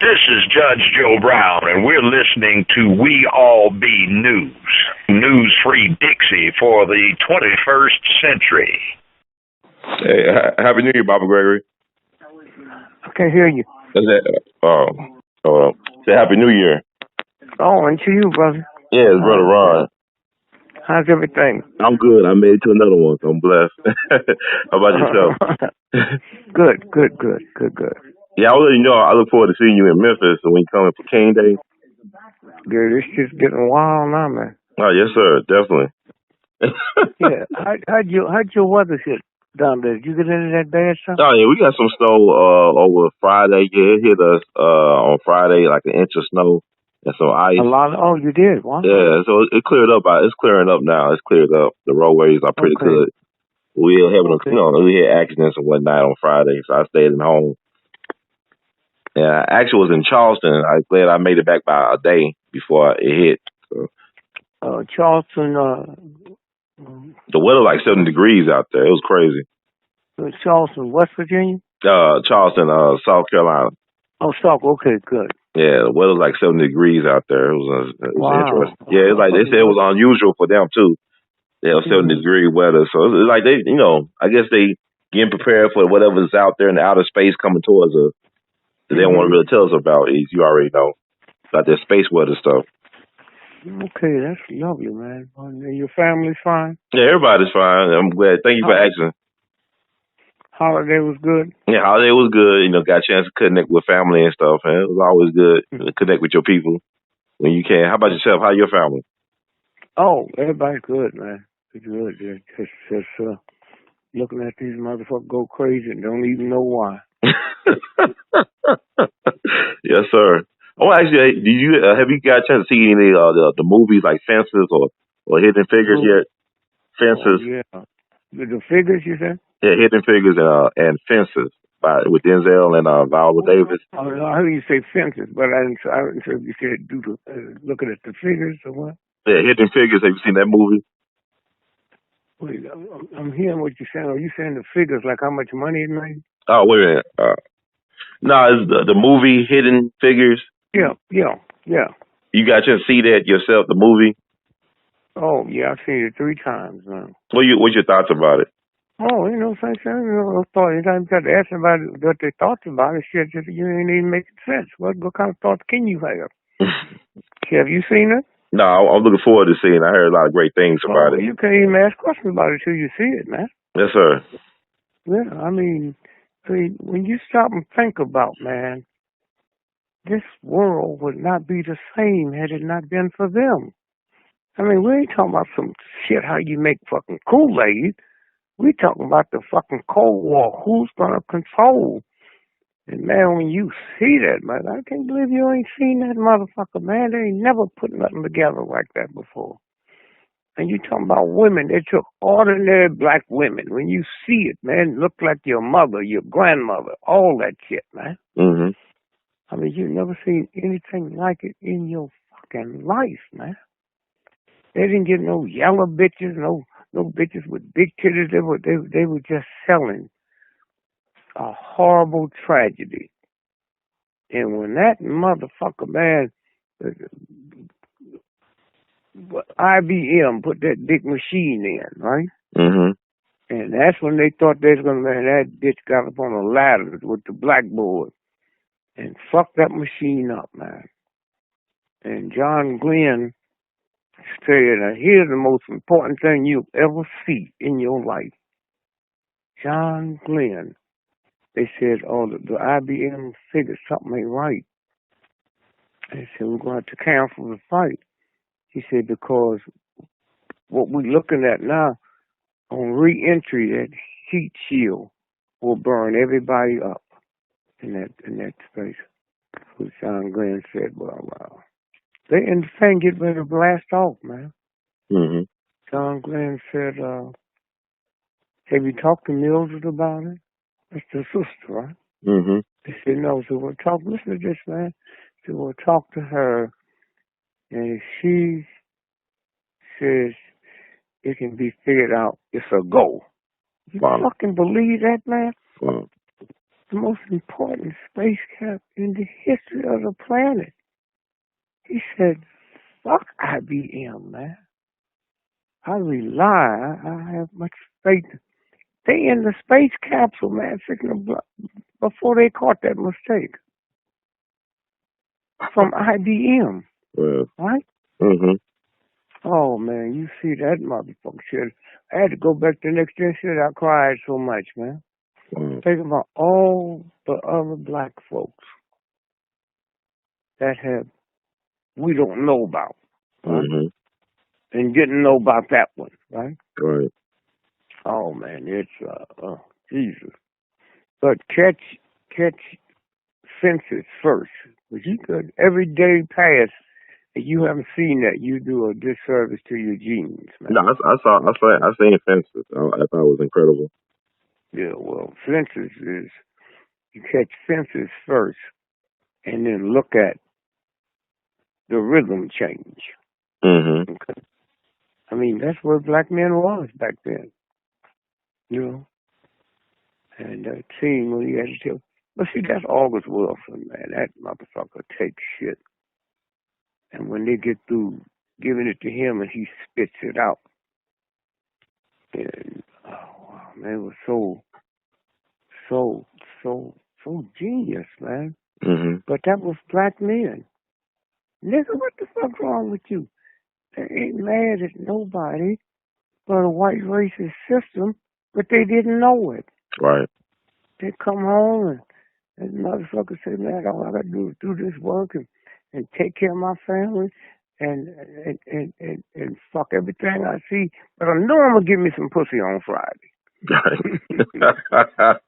This is Judge Joe Brown, and we're listening to We All Be News, news-free Dixie for the 21st century. Hey, Happy New Year, Baba Gregory. I can't hear you. Is that, say Happy New Year. Oh, and to you, brother. Yeah, it's Brother Ron. How's everything? I'm good. I made it to another one, so I'm blessed. How about yourself? Good. Yeah, I'll let you know. I look forward to seeing you in Memphis when you come in for King Day. Yeah, this just getting wild now, man. Oh, yes, sir. Definitely. Yeah. How'd your weather hit down there? Did you get into that bad stuff? Oh, yeah, we got some snow over Friday. Yeah, it hit us on Friday, like an inch of snow and some ice. A lot. Oh, you did? Wow. Yeah, so it cleared up. It's clearing up now. It's cleared up. The roadways are pretty good. We were having, we had accidents and whatnot on Friday, so I stayed at home. Yeah, I actually was in Charleston. I'm glad I made it back by a day before it hit. So. Charleston. The weather was like 70 degrees out there. It was crazy. Charleston, West Virginia? Charleston, South Carolina. Oh, South. Okay, good. Yeah, the weather was like 70 degrees out there. It was interesting. Yeah, it's like they said it was unusual for them too. They have 70-degree weather, so it's like they, I guess they getting prepared for whatever's out there in the outer space coming towards us. They don't want to really tell us about it. You already know about their space weather stuff. Okay, that's lovely, man. Your family's fine? Yeah, everybody's fine. I'm glad. Thank you for asking. Holiday was good? Yeah, holiday was good. Got a chance to connect with family and stuff, and it was always good to connect with your people when you can. How about yourself? How's your family? Oh, everybody's good, man. It's good. Just looking at these motherfuckers go crazy and don't even know why. Yes, sir. Oh, actually, have you got a chance to see any of the movies like Fences or Hidden Figures yet? Fences. Oh, yeah. The Figures, you said? Yeah, Hidden Figures and Fences with Denzel and Viola Davis. I heard you say Fences, but I didn't say you said looking at the figures or what? Yeah, Hidden Figures. Have you seen that movie? Wait, I'm hearing what you're saying. Are you saying the figures, like how much money it made? Oh, wait a minute. No, it's the movie Hidden Figures. Yeah. You got a chance to see that yourself, the movie? Oh, yeah, I've seen it 3 times now. What's your thoughts about it? Oh, thoughts. Anytime you got to ask somebody what they thoughts about it, shit, you ain't even making sense. What kind of thoughts can you have? Have you seen it? No, I'm looking forward to seeing it. I heard a lot of great things about it. You can't even ask questions about it till you see it, man. Yes, sir. Yeah, I mean, when you stop and think about, man, this world would not be the same had it not been for them. I mean, we ain't talking about some shit how you make fucking Kool-Aid. We talking about the fucking Cold War. Who's gonna control? And man, when you see that, man, I can't believe you ain't seen that motherfucker, man. They ain't never put nothing together like that before. And you talking about women, they took ordinary black women. When you see it, man, look like your mother, your grandmother, all that shit, man. Mm-hmm. I mean, you've never seen anything like it in your fucking life, man. They didn't get no yellow bitches, no bitches with big titties. They were just selling a horrible tragedy. And when that motherfucker, man, IBM put that big machine in, right? Mm-hmm. And that's when they thought they was gonna, man, that bitch got up on a ladder with the blackboard and fucked that machine up, man. And John Glenn said, here's the most important thing you'll ever see in your life. John Glenn. They said, the IBM figured something ain't right. They said, we're going to cancel the fight. He said, because what we're looking at now, on re-entry, that heat shield will burn everybody up in that space. So John Glenn said, well, they in the thing get ready to blast off, man. Mm-hmm. John Glenn said, have you talked to Mildred about it? That's the sister, right? Mm-hmm. They said, no. So listen to this, man. So we'll talk to her, and she says it can be figured out. It's a go. You fucking believe that, man? Wow. the most important spacecraft in the history of the planet. He said, fuck IBM, man. I have much faith. They in the space capsule, man, before they caught that mistake. From IBM. Yeah. Right? Mm-hmm. Oh, man, you see that motherfucker shit. I had to go back the next day and shit. I cried so much, man. Think about all the other black folks that we don't know about, right? Mm-hmm. And didn't know about that one, right? Right. Oh, man, it's, Jesus. But catch fences first. But you could, every day pass, if you haven't seen that, you do a disservice to your genes, man. No, I seen Fences. I thought it was incredible. Yeah, well, fences is, you catch fences first, and then look at the rhythm change. Mm-hmm. Okay. I mean, that's where black men was back then, you know. And that scene when he had to tell, but see, that's August Wilson, man. That motherfucker takes shit. And when they get through giving it to him and he spits it out, and oh wow, man, it was so genius, man. Mm-hmm. But that was black men. Nigga, what the fuck's wrong with you? They ain't mad at nobody but a white racist system, but they didn't know it. Right. They come home and motherfucker say, man, all I gotta do is do this work and take care of my family and fuck everything I see. But I know I'm gonna give me some pussy on Friday.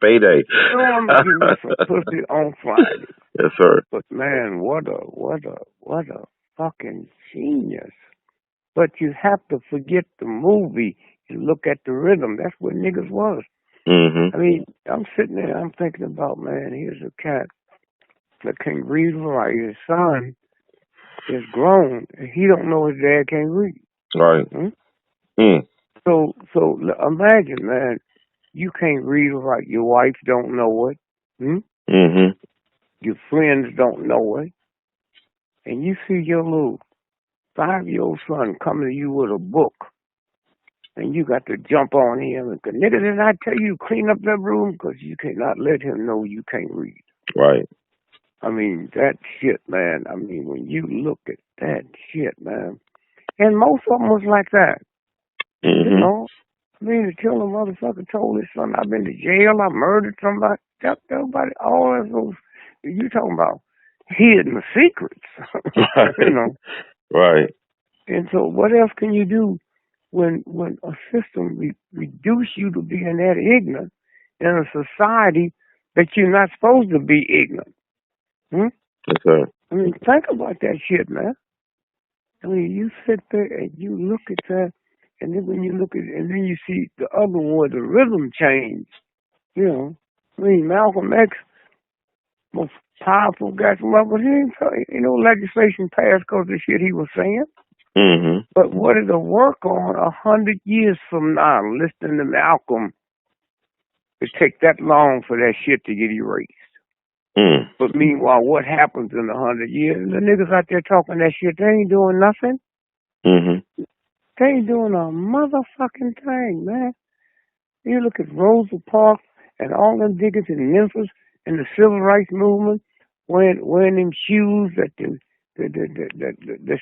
Payday. I know I'm gonna give me some pussy on Friday. Yes, sir. But man, what a fucking genius. But you have to forget the movie and look at the rhythm. That's what niggas was. Mm-hmm. I mean, I'm sitting there, I'm thinking about, man, here's a cat that can read and write. His son is grown, and he don't know his dad can't read. Right. So imagine, man, you can't read or write. Your wife don't know it. Mm-hmm. Your friends don't know it. And you see your little 5-year-old son coming to you with a book, and you got to jump on him. And nigga, did I tell you clean up that room? Because you cannot let him know you can't read. Right. I mean, that shit, man. I mean, when you look at that shit, man. And most of them was like that. Mm-hmm. You know? I mean, until the motherfucker told his son, I've been to jail, I murdered somebody. Tell everybody, all of those, you talking about hidden secrets. You know? Right. And so what else can you do when a system reduce you to being that ignorant in a society that you're not supposed to be ignorant? Yes, sir. I mean, think about that shit, man. I mean, you sit there and you look at that, and then when you look at it, and then you see the other one, the rhythm change. You know, I mean, Malcolm X, most powerful guy from up, but he ain't, legislation passed because of the shit he was saying. Mm-hmm. But what it'll work on 100 years from now, listening to Malcolm, it take that long for that shit to get erased. But meanwhile, what happens in 100 years? The niggas out there talking that shit, they ain't doing nothing. Mm-hmm. They ain't doing a motherfucking thing, man. You look at Rosa Parks and all them niggas in Memphis and the civil rights movement wearing them shoes that's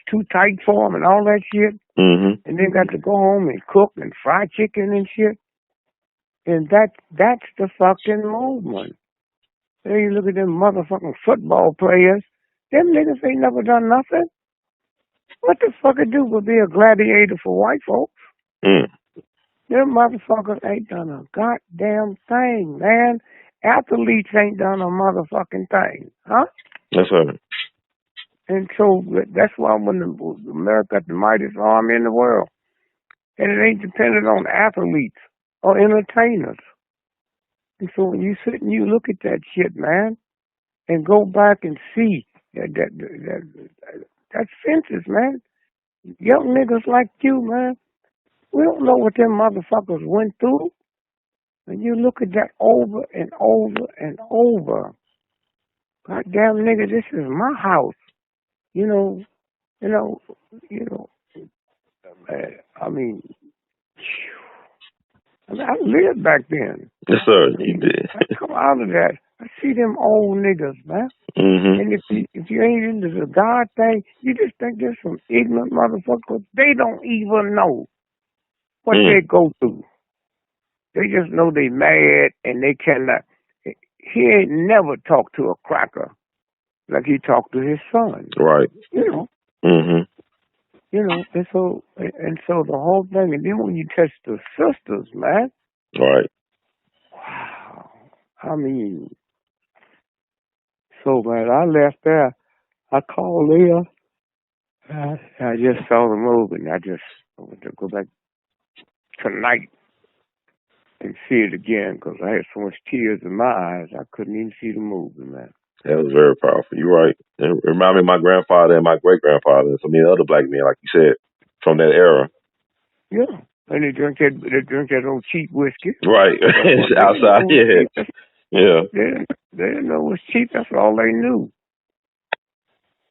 too tight for them and all that shit. Mm-hmm. And they got to go home and cook and fry chicken and shit. And that's the fucking movement. Then you look at them motherfucking football players. Them niggas ain't never done nothing. What the fuck it do but be a gladiator for white folks? Them motherfuckers ain't done a goddamn thing, man. Athletes ain't done a motherfucking thing, huh? Yes, sir. And so that's why when America got the mightiest army in the world, and it ain't dependent on athletes or entertainers. And so when you sit and you look at that shit, man, and go back and see that's fences, man. Young niggas like you, man, we don't know what them motherfuckers went through. And you look at that over and over and over. Goddamn nigga, this is my house. You know, I mean, I lived back then. Yes, sir, you did. I come out of that. I see them old niggas, man. Mm-hmm. And if you ain't into the God thing, you just think there's some ignorant motherfuckers. They don't even know what they go through. They just know they mad and they cannot. He ain't never talked to a cracker like he talked to his son. Right. You know. Mm-hmm. You know, and so the whole thing, and then when you touch the sisters, man. Right. Wow. I mean, so man, I left there. I called Leah. I just saw the movie, and I want to go back tonight and see it again because I had so much tears in my eyes I couldn't even see the movie, man. That was very powerful. You're right. It reminded me of my grandfather and my great-grandfather and so many other black men, like you said, from that era. Yeah. And they drink that old cheap whiskey. Right. Outside, yeah. Yeah. They didn't know it was cheap. That's all they knew.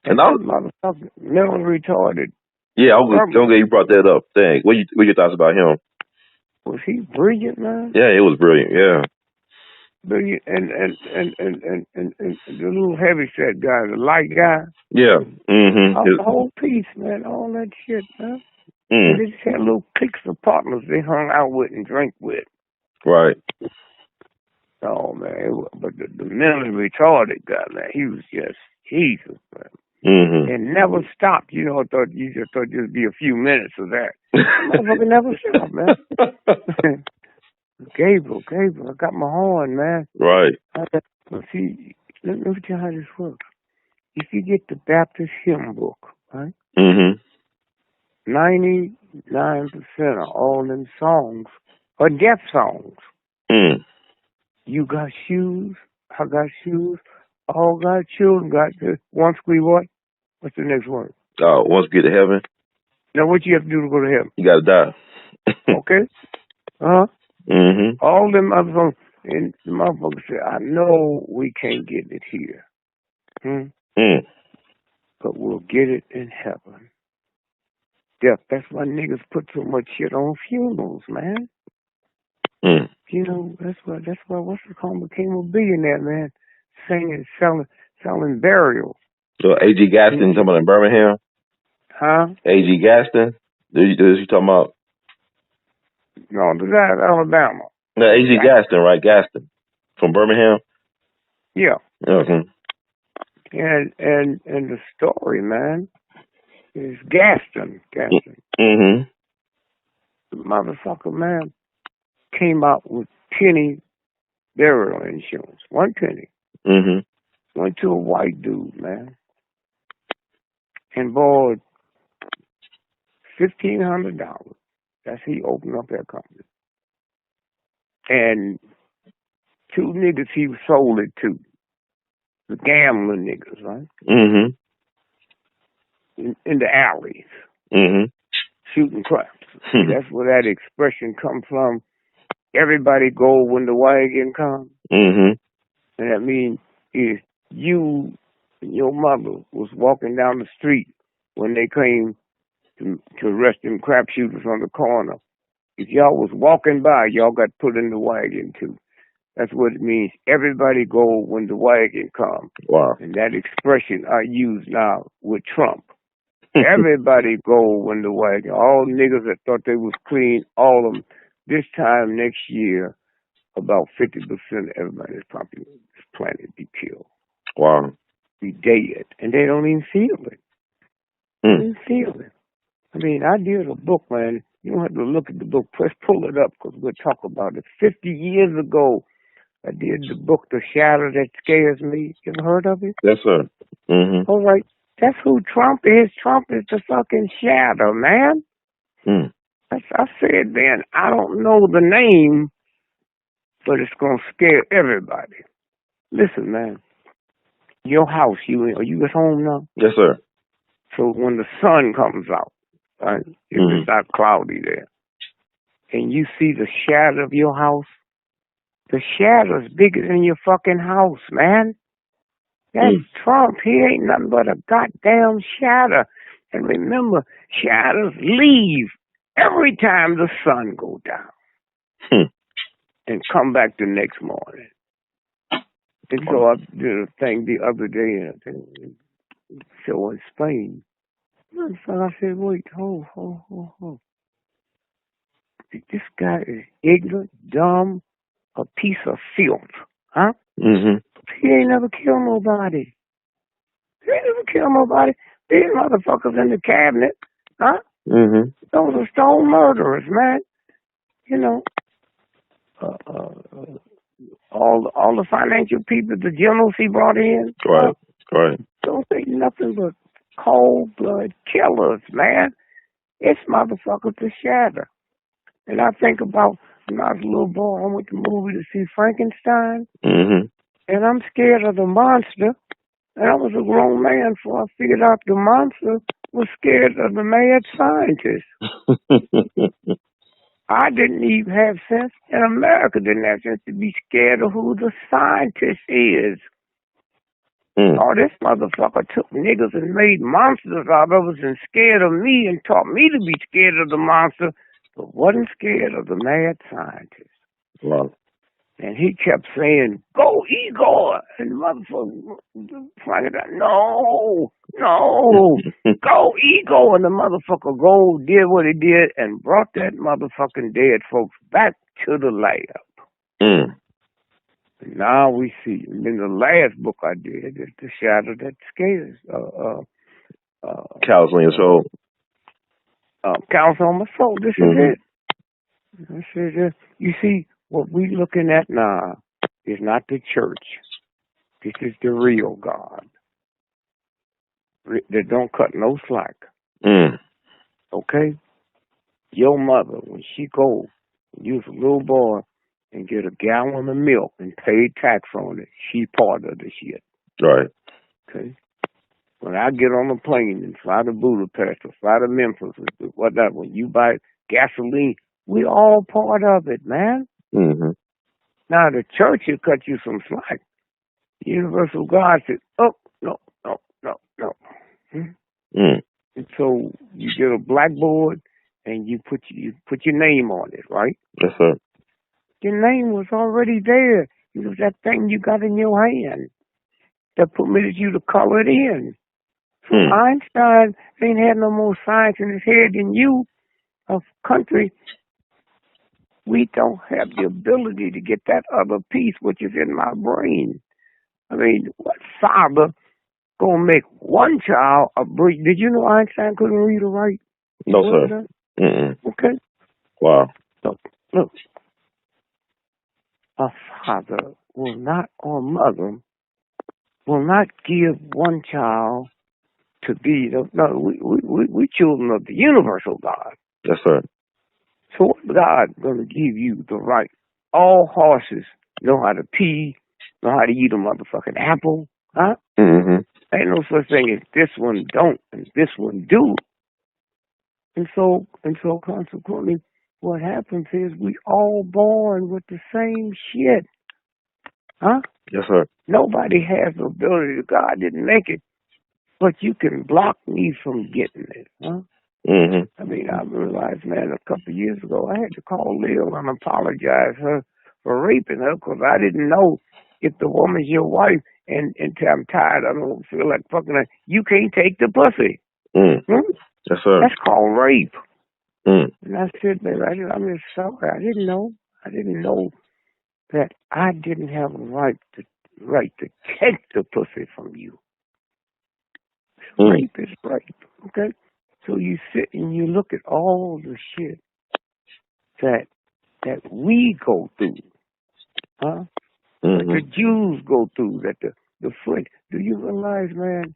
And I was motherfucker, mentally retarded. Yeah, I'm glad you brought that up. Thanks. What your thoughts about him? Was he brilliant, man? Yeah, it was brilliant. Yeah. Brilliant, and the little heavyset guy, the light guy. Yeah. Mm-hmm. The whole piece, man. All that shit, man. And they just had little cliques of partners they hung out with and drank with. Right. Oh man, but the mentally retarded guy, man, he was just Jesus, man. Mm-hmm. And never stopped. You know, you just thought it'd be a few minutes of that. Motherfucker never stopped, man. Gabriel, I got my horn, man. Right. See, let me tell you how this works. If you get the Baptist hymn book, right? Mm-hmm. 99% of all them songs are death songs. Mm. You got shoes, I got shoes, all got children got this. Once we what? What's the next word? Once we get to heaven. Now what you have to do to go to heaven? You gotta die. Okay? Uh-huh. Mm-hmm. All them other songs, and the motherfuckers say, I know we can't get it here. But we'll get it in heaven. Death. That's why niggas put so much shit on funerals, man. You know, that's why what's it called became a billionaire, man. Singing, selling burials. So A.G. Gaston talking about in Birmingham? Huh? A.G. Gaston? Is you talking about? No, that's Alabama. No, A.G. Gaston, right? Gaston. From Birmingham? Yeah. Mm-hmm. And the story, man, is Gaston. Mm-hmm. The motherfucker, man, came out with penny burial insurance. 1 penny. Mm-hmm. Went to a white dude, man, and borrowed $1,500. That's he opened up that company. And 2 niggas he sold it to. The gambling niggas, right? Mm-hmm. In the alleys. Mm-hmm. Shooting craps. That's where that expression comes from. Everybody go when the wagon comes. Mm-hmm. And that means if you and your mother was walking down the street when they came to arrest them crap shooters on the corner, if y'all was walking by, y'all got put in the wagon too. That's what it means. Everybody go when the wagon comes. Wow. And that expression I use now with Trump. Everybody go when the wagon. All niggas that thought they was clean, all of them. This time next year, about 50% of everybody that's probably this planet be killed. Wow. Be dead. And they don't even feel it. They don't even feel it. I mean, I did a book, man. You don't have to look at the book. Just pull it up because we'll talk about it. 50 years ago, I did the book, The Shadow That Scares Me. You ever heard of it? Yes, sir. Mm-hmm. All right. That's who Trump is. Trump is the fucking shadow, man. I said then, I don't know the name, but it's going to scare everybody. Listen, man. Your house, are you at home now? Yes, sir. So when the sun comes out, right, if it's not cloudy there, and you see the shadow of your house, The shadow's bigger than your fucking house, man. That's Trump. He ain't nothing but a goddamn shadow. And remember, shadows leave every time the sun goes down and come back the next morning. And so I did a thing the other day, a show in Spain. And so I said, wait, hold. This guy is ignorant, dumb, a piece of filth, huh? Mm-hmm. He ain't never killed nobody. These motherfuckers in the cabinet, huh? Mm-hmm. Those are stone murderers, man. You know, all the financial people, the generals he brought in. Right. Those ain't nothing but cold blood killers, man. It's motherfuckers to shatter. And I think about when I was a little boy, I went to the movie to see Frankenstein. Mm-hmm. And I'm scared of the monster. And I was a grown man before I figured out the monster was scared of the mad scientist. I didn't even have sense, and America didn't have sense to be scared of who the scientist is. Oh, this motherfucker took niggas and made monsters out of us and scared of me and taught me to be scared of the monster, but wasn't scared of the mad scientist. Wow. And he kept saying, "Go, Igor!" And the motherfucker, no, go, Igor! And the motherfucker did what he did, and brought that motherfucking dead folks back to the lab. And now we see, in the last book I did, is The Shadow That Scares. Cows on your soul. Cows on my soul. This is it. This is it. You see, what we looking at now is not the church. This is the real God. That don't cut no slack. Okay? Your mother, when she go, when you was a little boy, and get a gallon of milk and pay tax on it, she part of the shit. Right. Okay? When I get on a plane and fly to Budapest or fly to Memphis or whatnot, when you buy gasoline, we all part of it, man. Mm-hmm. Now, the church will cut you some slack. The universal God said, oh, no. And so you get a blackboard and you put your name on it, right? Yes, sir. Your name was already there. It was that thing you got in your hand that permitted you to color it in. So Einstein ain't had no more science in his head than you, a country. We don't have the ability to get that other piece which is in my brain. I mean, what father gonna make one child a breed? Did you know Einstein couldn't read or write? No, sir. Okay. Wow. Look. A father will not, or mother will not give one child to be. No, we children of the universal God. Yes, sir. So what God gonna give you the right? All horses know how to pee, know how to eat a motherfucking apple, huh? Mm-hmm. Ain't no such thing as this one don't and this one do. And so consequently, what happens is we all born with the same shit. Huh? Yes, sir. Nobody has the ability. God didn't make it, but you can block me from getting it. Huh? Mm-hmm. I mean, I realized, man, a couple of years ago, I had to call Lil and apologize her for raping her because I didn't know if the woman's your wife and I'm tired, I don't feel like fucking her, you can't take the pussy. Yes, sir. That's called rape. And I said, baby, I'm just sorry. I didn't know that I didn't have a right to take the pussy from you. Rape is rape, okay? So you sit and you look at all the shit that we go through, huh? That the Jews go through, that the French. Do you realize, man?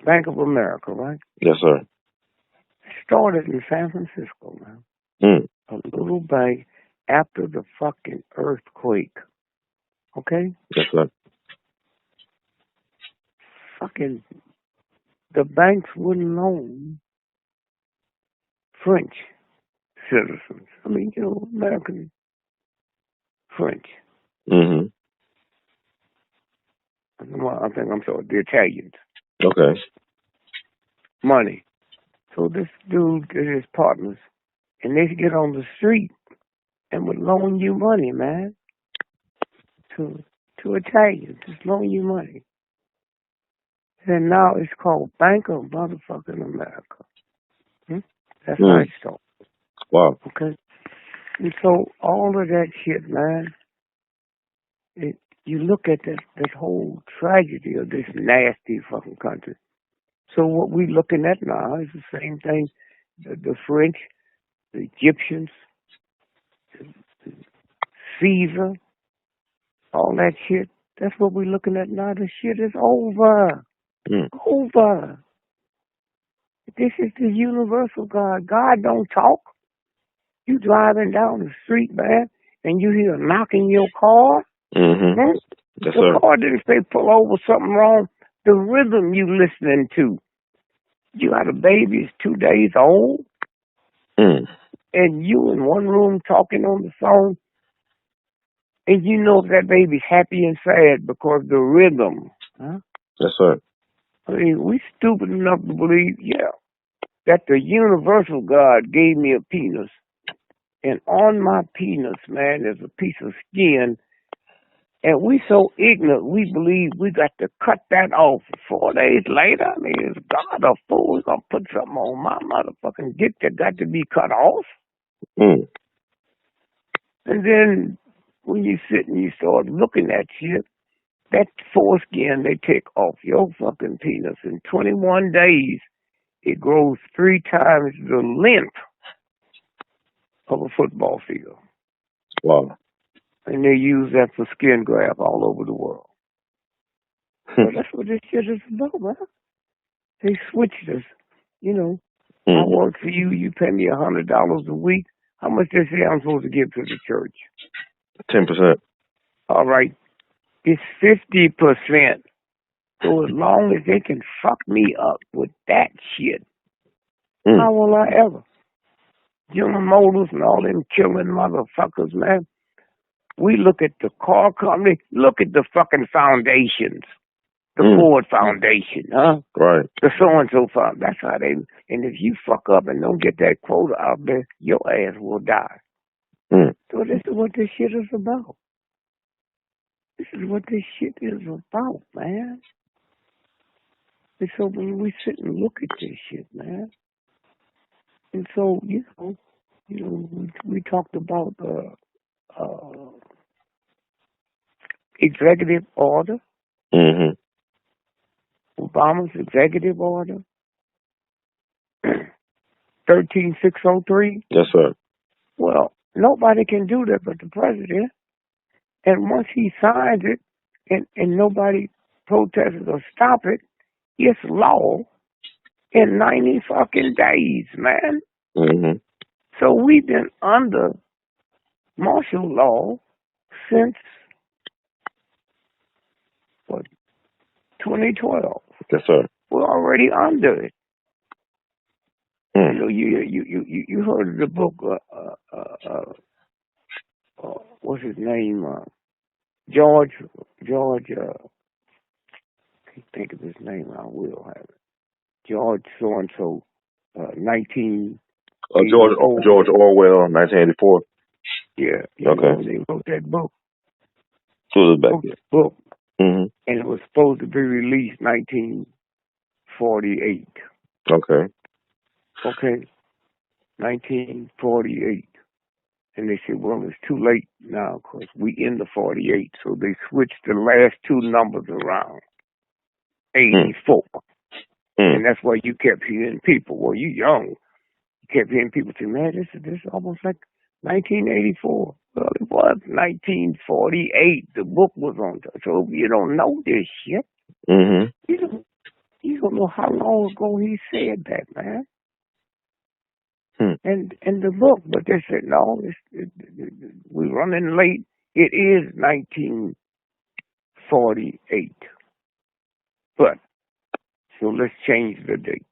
Bank of America, right? Yes, sir. Started in San Francisco, man. A little bank after the fucking earthquake. Okay? Yes, sir. Fucking the banks wouldn't loan French citizens. I mean, American French. Mm-hmm. I think I'm sorry, the Italians. Okay. Money. So this dude and his partners, and they get on the street and would loan you money, man. To Italians, just loan you money. And now it's called Bank of Motherfucking America. That's how it started. Wow. Okay. And so all of that shit, man, you look at that whole tragedy of this nasty fucking country. So what we looking at now is the same thing. The French, the Egyptians, the Caesar, all that shit. That's what we're looking at now. The shit is over. Over. This is the universal God. God don't talk. You driving down the street, man, and you hear knocking your car. Mm-hmm. Yes, The car didn't say pull over, something wrong. The rhythm you listening to. You got a baby, it's 2 days old, and you in one room talking on the phone, and you know that baby's happy and sad because the rhythm. Huh? Yes, sir. I mean, we stupid enough to believe, that the universal God gave me a penis, and on my penis, man, there's a piece of skin, and we so ignorant, we believe we got to cut that off. 4 days later, I mean, is God a fool? He's going to put something on my motherfucking dick that got to be cut off? And then when you sit and you start looking at shit, that foreskin they take off your fucking penis in 21 days, it grows 3 times the length of a football field. Wow. And they use that for skin graft all over the world. So that's what this shit is about, man. They switched us. I work for you, you pay me $100 a week. How much they say I'm supposed to give to the church? 10%. All right. It's 50%. So as long as they can fuck me up with that shit, how will I ever? General Motors and all them killing motherfuckers, man. We look at the car company, look at the fucking foundations. The Ford Foundation, huh? Right. The so-and-so fund. That's how they, and if you fuck up and don't get that quota out there, your ass will die. So this is what this shit is about. This is what this shit is about, man. And so when we sit and look at this shit, man, and so, we talked about executive order. Obama's executive order. 13603. Yes, sir. Well, nobody can do that but the president. And once he signs it and nobody protests or stop it, it's law in 90 fucking days, man. So we've been under martial law since, 2012. Yes, sir. We're already under it. You heard of the book, what's his name? George, can't think of his name, I will have it. George so-and-so, 19... George Orwell, 1984. Yeah. Okay. They wrote that book. So back book. And it was supposed to be released 1948. Okay. 1948. And they said, well, it's too late now because we in the 48. So they switched the last 2 numbers around. 84. And that's why you kept hearing people. Well, you young. You kept hearing people say, man, this is almost like 1984. Well, it was 1948. The book was on. So you don't know this shit. You don't know how long ago he said that, man. And the book, but they said, no, we're running late. It is 1948. But, so let's change the date.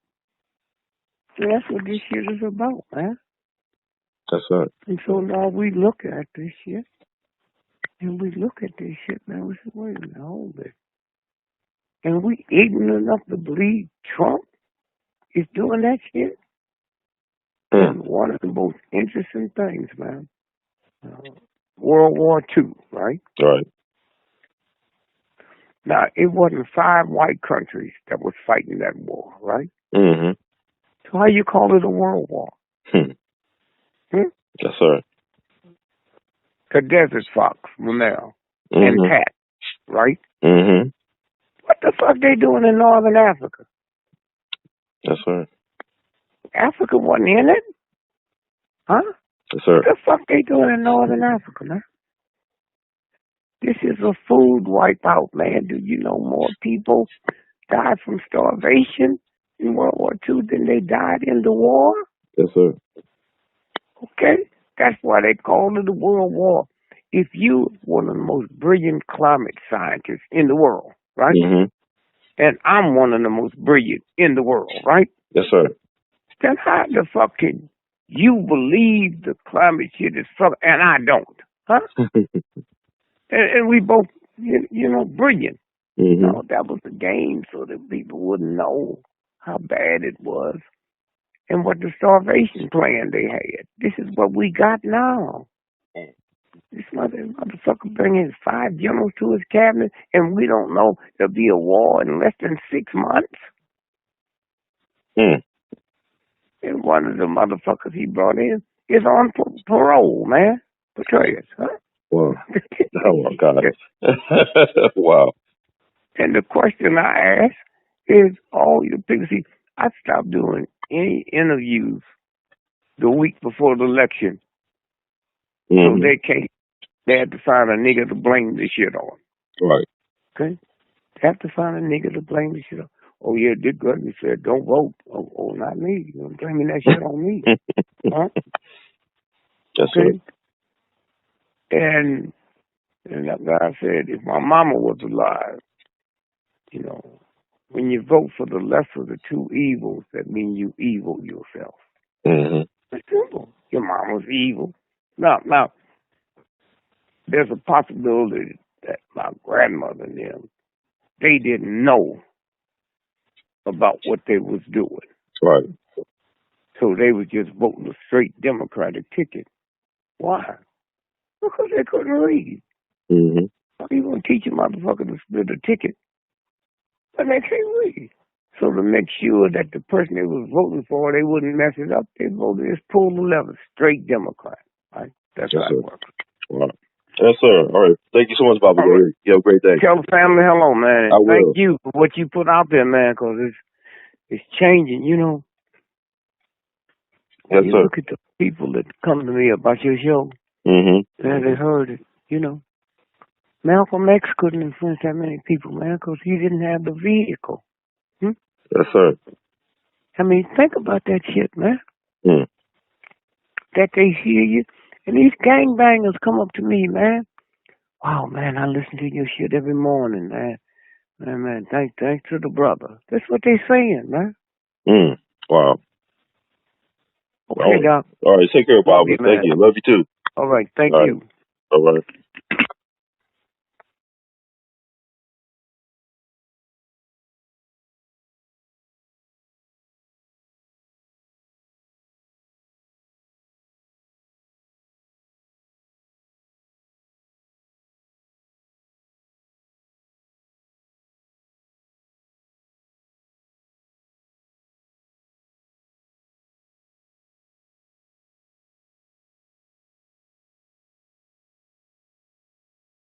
So that's what this shit is about, man. That's right. And so now we look at this shit. And we look at this shit, man. We say, wait a minute, hold it. And we ignorant enough to believe Trump is doing that shit. And one of the most interesting things, man, World War II, right? Right. Now, it wasn't 5 white countries that was fighting that war, right? Mm-hmm. So how you call it a world war? Yes, sir. The Desert Fox, Romero, and Pat, right? Mm-hmm. What the fuck they doing in Northern Africa? Yes, sir. Africa wasn't in it? Huh? Yes, sir. What the fuck they doing in Northern Africa, man? This is a food wipeout, man. Do you know more people died from starvation in World War II than they died in the war? Yes, sir. Okay? That's why they call it a world war. If you one of the most brilliant climate scientists in the world, right? Mm-hmm. And I'm one of the most brilliant in the world, right? Yes, sir. Then how the fuck can you believe the climate shit is fuck and I don't? Huh? and we both, you know, brilliant. Mm-hmm. No, that was a game so that people wouldn't know how bad it was and what the starvation plan they had. This is what we got now. This motherfucker bringing 5 generals to his cabinet, and we don't know there'll be a war in less than 6 months. And one of the motherfuckers he brought in is on parole, man. Petraeus, huh? Wow. Oh, my God. Wow. And the question I ask is, all you people see, I stopped doing any interviews the week before the election. So they had to find a nigga to blame this shit on. Right. Okay? They have to find a nigga to blame this shit on. Oh, yeah, Dick GREgory said, don't vote. Oh, not me. You're blaming that shit on me. Huh? Yes, okay? Sir. And that guy said, if my mama was alive, you know, when you vote for the lesser of the 2 evils, that means you evil yourself. Mm-hmm. It's simple. Your mama's evil. Now, there's a possibility that my grandmother and them, they didn't know about what they was doing. Right. So they was just voting a straight Democratic ticket. Why? Because they couldn't read. Mm-hmm. How you gonna teach a motherfucker to split a ticket when they can't read? So to make sure that the person they was voting for, they wouldn't mess it up, they voted just pull the lever, straight Democrat. Right? That's Yes, how sir. it works. Wow. Yes, sir. All right. Thank you so much, Bobby. Right. You have a great day. Tell the family hello, man. I will. Thank you for what you put out there, man, because it's changing, you know. Yes, you sir. Look at the people that come to me about your show, and they heard it, you know. Malcolm X couldn't influence that many people, man, because he didn't have the vehicle. Yes, sir. I mean, think about that shit, man. That they hear you. And these gangbangers come up to me, man. Wow, man, I listen to your shit every morning, man. Man, thanks to the brother. That's what they saying, man. Wow. Okay, Doc. All right, take care, Bobby. Thank you. Love you, too. All right, thank you. All right.